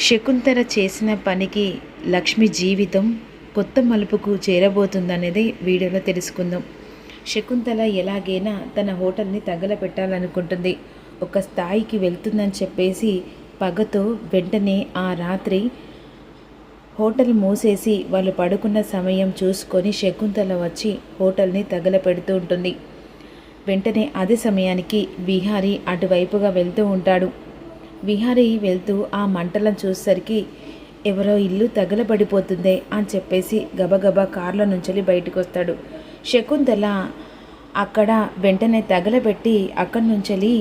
శకుంతల చేసిన పనికి లక్ష్మి జీవితం కొత్త మలుపుకు చేరబోతుందనేది వీడియోలో తెలుసుకుందాం. శకుంతల ఎలాగైనా తన హోటల్ని తగలపెట్టాలనుకుంటుంది. ఒక స్థాయికి వెళ్తుందని చెప్పేసి పగతో వెంటనే ఆ రాత్రి హోటల్ మూసేసి వాళ్ళు పడుకున్న సమయం చూసుకొని శకుంతల వచ్చి హోటల్ని తగలపెడుతూ ఉంటుంది. వెంటనే అదే సమయానికి విహారీ అటువైపుగా వెళ్తూ ఉంటాడు. విహారీ వెళ్తూ ఆ మంటలను చూసేసరికి ఎవరో ఇల్లు తగలబడిపోతుందే అని చెప్పేసి గబగబా కార్లో నుంచి బయటకు వస్తాడు. శకుంతల అక్కడ వెంటనే తగలబెట్టి అక్కడి నుంచి,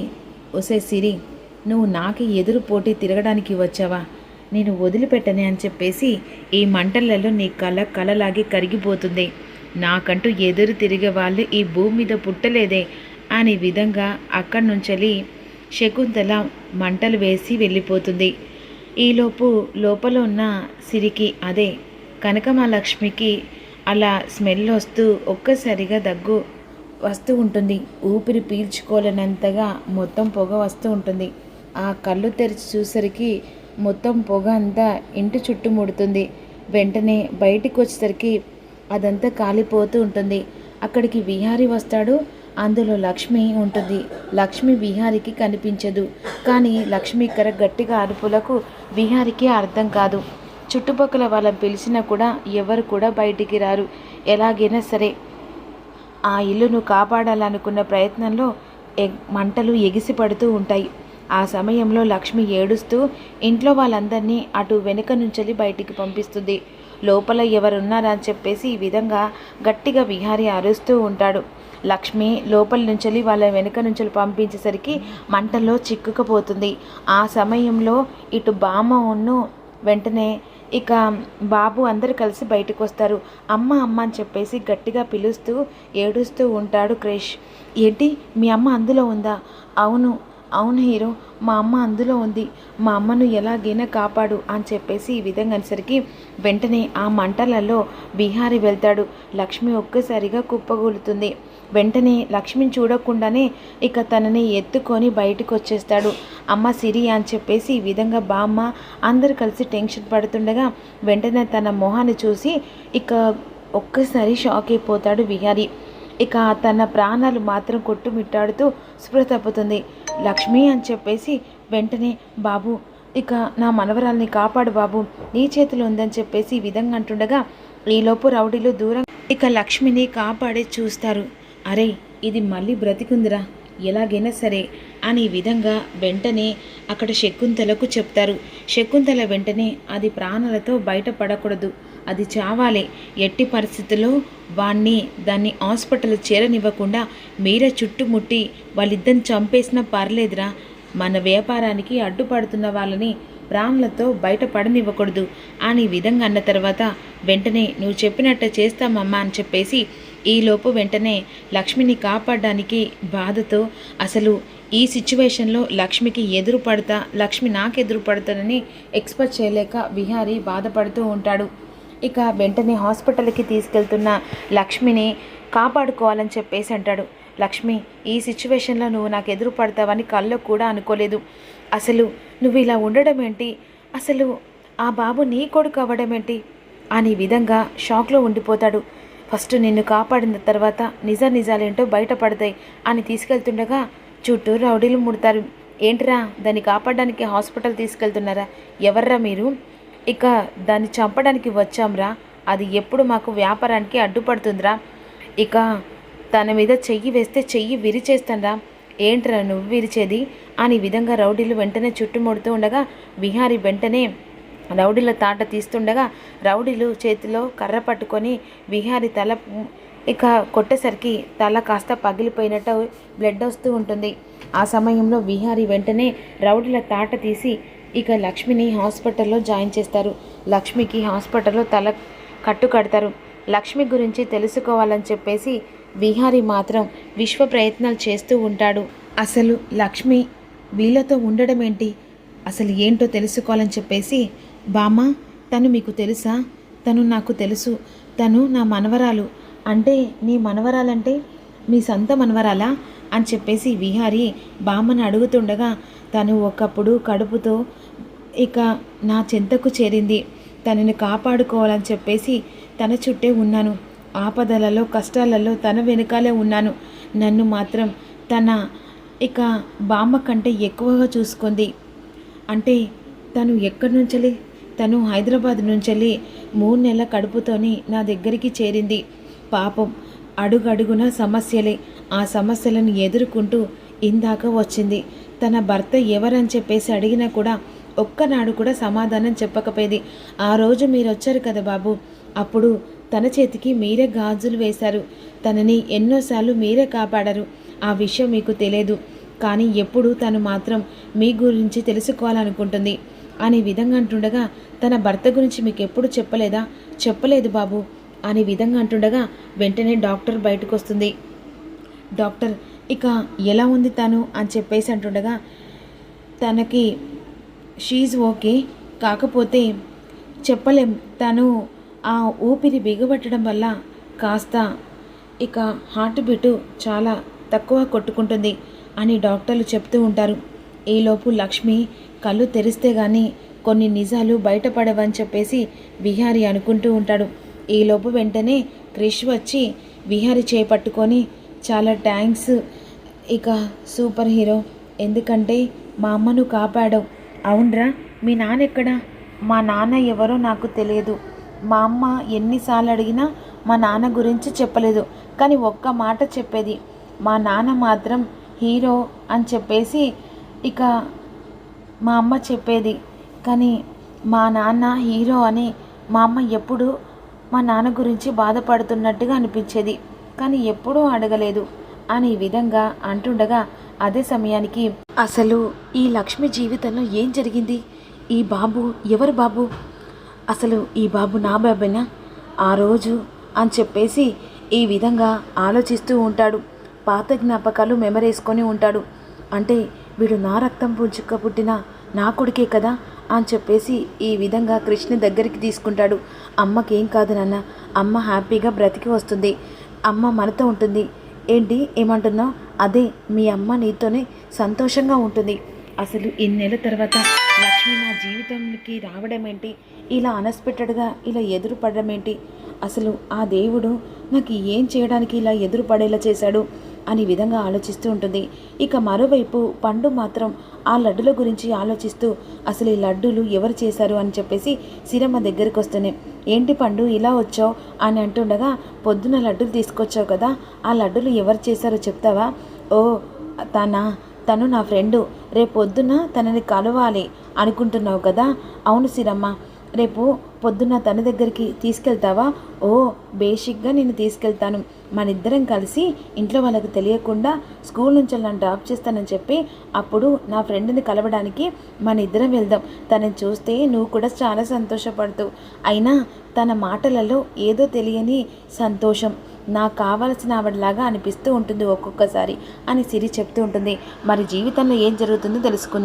ఒసే సిరి, నువ్వు నాకు ఎదురు పోటీ తిరగడానికి వచ్చావా? నేను వదిలిపెట్టనే అని చెప్పేసి ఈ మంటలలో నీ కలలాగి కరిగిపోతుంది. నాకంటూ ఎదురు తిరిగే వాళ్ళు ఈ భూమి మీద పుట్టలేదే అనే విధంగా అక్కడి నుంచి శకుంతల మంటలు వేసి వెళ్ళిపోతుంది. ఈలోపు లోపల ఉన్న సిరికి, అదే కనకమహాలక్ష్మికి అలా స్మెల్ వస్తూ ఒక్కసారిగా దగ్గు వస్తూ ఉంటుంది. ఊపిరి పీల్చుకోలేనంతగా మొత్తం పొగ వస్తూ ఉంటుంది. ఆ కళ్ళు తెరిచి చూసరికి మొత్తం పొగ అంతా ఇంటి చుట్టుముడుతుంది. వెంటనే బయటికి వచ్చేసరికి అదంతా కాలిపోతూ ఉంటుంది. అక్కడికి విహారీ వస్తాడు. అందులో లక్ష్మి ఉంటుంది. లక్ష్మి విహారికి కనిపించదు. కానీ లక్ష్మి గట్టిగా అరుపులకు విహారికి అర్థం కాదు. చుట్టుపక్కల వాళ్ళని పిలిచినా కూడా ఎవరు కూడా బయటికి రారు. ఎలాగైనా సరే ఆ ఇల్లును కాపాడాలనుకున్న ప్రయత్నంలో మంటలు ఎగిసిపడుతూ ఉంటాయి. ఆ సమయంలో లక్ష్మి ఏడుస్తూ ఇంట్లో వాళ్ళందరినీ అటు వెనుక నుంచి బయటికి పంపిస్తుంది. లోపల ఎవరున్నారా అని చెప్పేసి ఈ విధంగా గట్టిగా విహారీ అరుస్తూ ఉంటాడు. లక్ష్మి లోపల నుంచి వాళ్ళ వెనుక నుంచి పంపించేసరికి మంటల్లో చిక్కుకుపోతుంది. ఆ సమయంలో ఇటు బామ్మ వెంటనే ఇక బాబు అందరు కలిసి బయటకు వస్తారు. అమ్మ అమ్మ అని చెప్పేసి గట్టిగా పిలుస్తూ ఏడుస్తూ ఉంటాడు క్రిష్. ఏంటి, మీ అమ్మ అందులో ఉందా? అవును అవును హీరో, మా అమ్మ అందులో ఉంది. మా అమ్మను ఎలాగైనా కాపాడు అని చెప్పేసి ఈ విధంగా అనేసరికి వెంటనే ఆ మంటలలో విహారీ వెళ్తాడు. లక్ష్మి ఒక్కసారిగా కుప్పగూలుతుంది. వెంటనే లక్ష్మిని చూడకుండానే ఇక తనని ఎత్తుకొని బయటకు వచ్చేస్తాడు. అమ్మ సిరి అని చెప్పేసి ఈ విధంగా బామ్మ అందరు కలిసి టెన్షన్ పడుతుండగా వెంటనే తన మొహాన్ని చూసి ఇక ఒక్కసారి షాక్ అయిపోతాడు విహారీ. ఇక తన ప్రాణాలు మాత్రం కొట్టుమిట్టాడుతూ స్పృహ తప్పుతుంది. లక్ష్మి అని చెప్పేసి వెంటనే, బాబు ఇక నా మనవరాల్ని కాపాడు బాబు, నీ చేతిలో ఉందని చెప్పేసి ఈ విధంగా అంటుండగా ఈలోపు రౌడీలు దూరం ఇక లక్ష్మిని కాపాడే చూస్తారు. అరే, ఇది మళ్ళీ బ్రతికుందిరా, ఎలాగైనా సరే అని విధంగా వెంటనే అక్కడ శకుంతలకు చెప్తారు. శకుంతల వెంటనే అది ప్రాణాలతో బయటపడకూడదు, అది చావాలే, ఎట్టి పరిస్థితుల్లో దాన్ని హాస్పిటల్ చేరనివ్వకుండా మీరే చుట్టుముట్టి వాళ్ళిద్దరిని చంపేసినా పర్లేదురా, మన వ్యాపారానికి అడ్డుపడుతున్న వాళ్ళని ప్రాణులతో బయటపడనివ్వకూడదు అని విధంగా అన్న తర్వాత వెంటనే నువ్వు చెప్పినట్టు చేస్తామమ్మా అని చెప్పేసి ఈలోపు వెంటనే లక్ష్మిని కాపాడడానికి బాధతో అసలు ఈ సిచ్యువేషన్లో లక్ష్మికి ఎదురు పడతా, లక్ష్మి నాకు ఎదురు పడతానని ఎక్స్పెక్ట్ చేయలేక విహారీ బాధపడుతూ ఉంటాడు. ఇక వెంటనే హాస్పిటల్కి తీసుకెళ్తున్న లక్ష్మిని కాపాడుకోవాలని చెప్పేసి అంటాడు. లక్ష్మి, ఈ సిచ్యువేషన్లో నువ్వు నాకు ఎదురు పడతావని కల్లో కూడా అనుకోలేదు. అసలు నువ్వు ఇలా ఉండడం ఏంటి? అసలు ఆ బాబు నీ కొడుకు అవ్వడం ఏంటి అని విధంగా షాక్లో ఉండిపోతాడు. ఫస్ట్ నిన్ను కాపాడిన తర్వాత నిజాలేంటో బయటపడతాయి అని తీసుకెళ్తుండగా చుట్టూ రౌడీలు ముడతారు. ఏంటిరా, దాన్ని కాపాడడానికి హాస్పిటల్ తీసుకెళ్తున్నారా? ఎవర్రా మీరు? ఇక దాన్ని చంపడానికి వచ్చాంరా, అది ఎప్పుడు మాకు వ్యాపారానికి అడ్డుపడుతుందిరా, ఇక తన మీద చెయ్యి వేస్తే చెయ్యి విరిచేస్తానరా. ఏంట్రా నువ్వు విరిచేది అని విధంగా రౌడీలు వెంటనే చుట్టుముడుతూ ఉండగా విహారీ వెంటనే రౌడీల తాట తీస్తుండగా రౌడీలు చేతిలో కర్ర పట్టుకొని విహారీ తల ఇక కొట్టేసరికి తల కాస్త పగిలిపోయినట్టు బ్లడ్ వస్తూ ఉంటుంది. ఆ సమయంలో విహారీ వెంటనే రౌడీల తాట తీసి ఇక లక్ష్మిని హాస్పిటల్లో జాయిన్ చేస్తారు. లక్ష్మికి హాస్పిటల్లో తల కట్టు కడతారు. లక్ష్మి గురించి తెలుసుకోవాలని చెప్పేసి విహారీ మాత్రం విశ్వ ప్రయత్నాలు చేస్తూ ఉంటాడు. అసలు లక్ష్మి వీళ్ళతో ఉండడం ఏంటి, అసలు ఏంటో తెలుసుకోవాలని చెప్పేసి, బామ్మ తను మీకు తెలుసా? తను నాకు తెలుసు, తను నా మనవరాలు. అంటే నీ మనవరాలంటే మీ సొంత మనవరాలా అని చెప్పేసి విహారీ బామ్మని అడుగుతుండగా తను ఒకప్పుడు కడుపుతో ఇక నా చెంతకు చేరింది. తనని కాపాడుకోవాలని చెప్పేసి తన చుట్టే ఉన్నాను. ఆపదలలో కష్టాలలో తన వెనుకాలే ఉన్నాను. నన్ను మాత్రం తన ఇక బామ్మ కంటే ఎక్కువగా చూసుకుంది. అంటే తను ఎక్కడి నుంచెలి, తను హైదరాబాద్ నుంచెలి 3 నెలల కడుపుతోని నా దగ్గరికి చేరింది. పాపం అడుగడుగున సమస్యలే. ఆ సమస్యలను ఎదుర్కొంటూ ఇందాక వచ్చింది. తన భర్త ఎవరని చెప్పేసి అడిగినా కూడా ఒక్కనాడు కూడా సమాధానం చెప్పకపోయేది. ఆ రోజు మీరు వచ్చారు కదా బాబు, అప్పుడు తన చేతికి మీరే గాజులు వేశారు. తనని ఎన్నోసార్లు మీరే కాపాడారు. ఆ విషయం మీకు తెలియదు, కానీ ఎప్పుడు తను మాత్రం మీ గురించి తెలుసుకోవాలనుకుంటుంది అనే విధంగా అంటుండగా, తన భర్త గురించి మీకు ఎప్పుడు చెప్పలేదా? చెప్పలేదు బాబు అనే విధంగా అంటుండగా వెంటనే డాక్టర్ బయటకు వస్తుంది. డాక్టర్ ఇక ఎలా ఉంది తను అని చెప్పేసి అంటుండగా, తనకి షీజ్ ఓకే, కాకపోతే చెప్పలేం, తను ఆ ఊపిరి బిగబట్టడం వల్ల కాస్త ఇక హార్ట్ బీటు చాలా తక్కువ కొట్టుకుంటుంది అని డాక్టర్లు చెప్తూ ఉంటారు. ఈలోపు లక్ష్మి కళ్ళు తెరిస్తే కానీ కొన్ని నిజాలు బయటపడవని చెప్పేసి విహారి అనుకుంటూ ఉంటాడు. ఈలోపు వెంటనే క్రిష్ వచ్చి విహారి చేపట్టుకొని, చాలా థ్యాంక్స్ ఇక సూపర్ హీరో, ఎందుకంటే మా అమ్మను కాపాడావు. అవునరా, మీ నాన్న ఎక్కడా? మా నాన్న ఎవరో నాకు తెలియదు. మా అమ్మ ఎన్నిసార్లు అడిగినా మా నాన్న గురించి చెప్పలేదు, కానీ ఒక్క మాట చెప్పేది, మా నాన్న మాత్రం హీరో అని చెప్పేసి ఇక మా అమ్మ చెప్పేది. కానీ మా నాన్న హీరో అని మా అమ్మ ఎప్పుడు మా నాన్న గురించి బాధపడుతున్నట్టుగా అనిపించేది, కానీ ఎప్పుడూ అడగలేదు అని ఈ విధంగా అంటుండగా, అదే సమయానికి అసలు ఈ లక్ష్మి జీవితంలో ఏం జరిగింది? ఈ బాబు ఎవరు బాబు? అసలు ఈ బాబు నా బాబేనా ఆ రోజు అని చెప్పేసి ఈ విధంగా ఆలోచిస్తూ ఉంటాడు. పాత జ్ఞాపకాలు మెమరేసుకొని ఉంటాడు. అంటే వీడు నా రక్తం పుంజుక పుట్టిన నా కొడుకే కదా అని చెప్పేసి ఈ విధంగా కృష్ణ దగ్గరికి తీసుకుంటాడు. అమ్మకేం కాదు నాన్న, అమ్మ హ్యాపీగా బ్రతికి వస్తుంది, అమ్మ మనతో ఉంటుంది. ఏంటి ఏమంటున్నావు? అదే, మీ అమ్మ నీతోనే సంతోషంగా ఉంటుంది. అసలు ఇన్నేళ్ళ తర్వాత లక్ష్మి నా జీవితంలోకి రావడం ఏంటి? ఇలా అన్ఎక్స్పెక్టెడ్గా ఇలా ఎదురుపడడం ఏంటి? అసలు ఆ దేవుడు నాకు ఏం చేయడానికి ఇలా ఎదురుపడేలా చేశాడు అని విధంగా ఆలోచిస్తూ ఉంటుంది. ఇక మరోవైపు పండు మాత్రం ఆ లడ్డుల గురించి ఆలోచిస్తూ, అసలు ఈ లడ్డూలు ఎవరు చేశారు అని చెప్పేసి సిరమ్మ దగ్గరికి వస్తున్నాయి. ఏంటి పండు ఇలా వచ్చావు అని అంటుండగా, పొద్దున లడ్డూలు తీసుకొచ్చావు కదా, ఆ లడ్డూలు ఎవరు చేశారో చెప్తావా? ఓ తను నా ఫ్రెండు, రేపు పొద్దున తనని కలవాలి అనుకుంటున్నావు కదా? అవును సిరమ్మ, రేపు పొద్దున్న తన దగ్గరికి తీసుకెళ్తావా? ఓ బేసిక్గా నేను తీసుకెళ్తాను. మనిద్దరం కలిసి ఇంట్లో వాళ్ళకి తెలియకుండా స్కూల్ నుంచి నన్ను డ్రాప్ చేస్తానని చెప్పి అప్పుడు నా ఫ్రెండ్ని కలవడానికి మన ఇద్దరం వెళ్దాం. తనని చూస్తే నువ్వు కూడా చాలా సంతోషపడుతూ, అయినా తన మాటలలో ఏదో తెలియని సంతోషం, నాకు కావాల్సిన ఆవిడలాగా అనిపిస్తూ ఉంటుంది ఒక్కొక్కసారి అని సిరి చెప్తూ ఉంటుంది. మరి జీవితంలో ఏం జరుగుతుందో తెలుసుకుందాం.